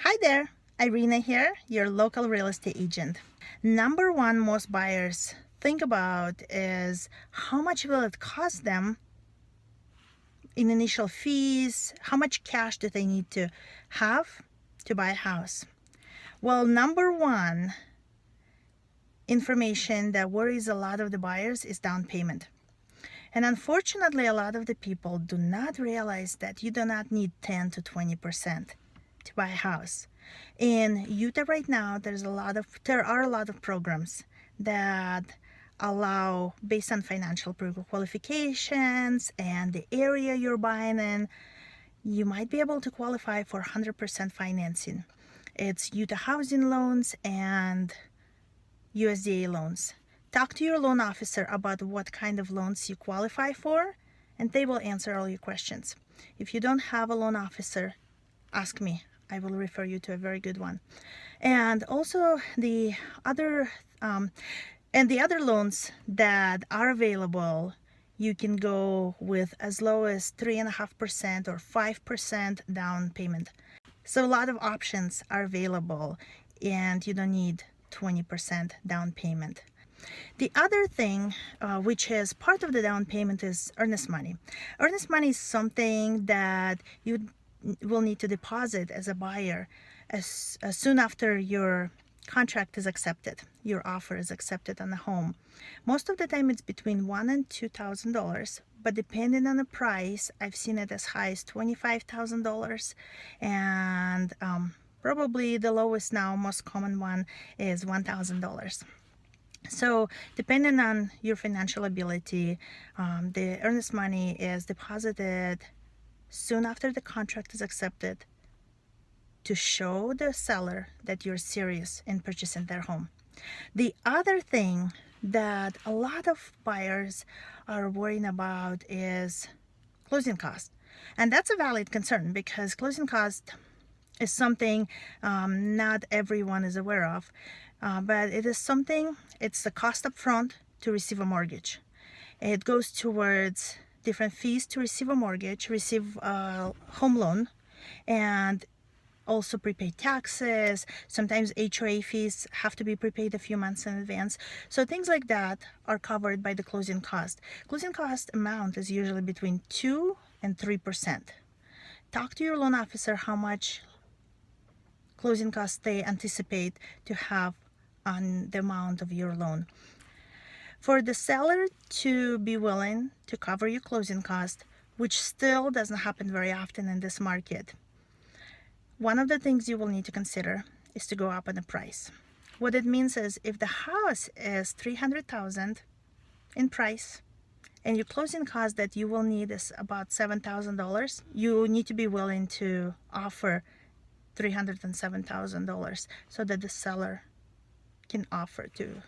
Hi there, Irina here, your local real estate agent. Number one most buyers think about is how much will it cost them in initial fees, how much cash do they need to have to buy a house. Well, number one information that worries a lot of the buyers is down payment. And unfortunately, a lot of the people do not realize that you do not need 10 to 20% to buy a house. In Utah right now, there are a lot of programs that allow, based on financial qualifications and the area you're buying in, you might be able to qualify for 100% financing. It's Utah housing loans and USDA loans. Talk to your loan officer about what kind of loans you qualify for, and they will answer all your questions. If you don't have a loan officer, ask me. I will refer you to a very good one. And also the other loans that are available, you can go with as low as 3.5% or 5% down payment. So a lot of options are available, and you don't need 20% down payment. The other thing, which is part of the down payment, is earnest money. Earnest money is something that you will need to deposit as a buyer as soon after your contract is accepted, your offer is accepted on the home. Most of the time it's between $1,000 and $2,000, but depending on the price, I've seen it as high as $25,000, and probably the lowest now, most common one, is $1,000. So depending on your financial ability, the earnest money is deposited soon after the contract is accepted to show the seller that you're serious in purchasing their home. The other thing that a lot of buyers are worrying about is closing costs. And that's a valid concern, because closing cost is something not everyone is aware of, but it is something, it's the cost up front to receive a mortgage. It goes towards different fees to receive a mortgage, receive a home loan, and also prepaid taxes. Sometimes HOA fees have to be prepaid a few months in advance. So things like that are covered by the closing cost. Closing cost amount is usually between 2 and 3%. Talk to your loan officer how much closing costs they anticipate to have on the amount of your loan. For the seller to be willing to cover your closing cost, which still doesn't happen very often in this market, one of the things you will need to consider is to go up on the price. What it means is, if the house is $300,000 in price and your closing cost that you will need is about $7,000, you need to be willing to offer $307,000 so that the seller can offer to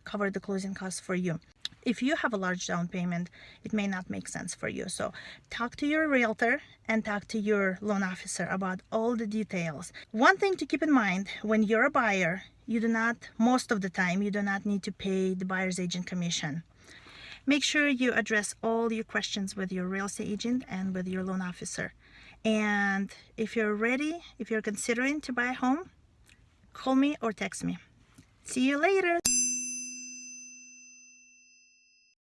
cover the closing costs for you. If you have a large down payment, it may not make sense for you. So talk to your realtor and talk to your loan officer about all the details. One thing to keep in mind, when you're a buyer, most of the time, you do not need to pay the buyer's agent commission. Make sure you address all your questions with your real estate agent and with your loan officer. And if you're considering to buy a home, call me or text me. See you later.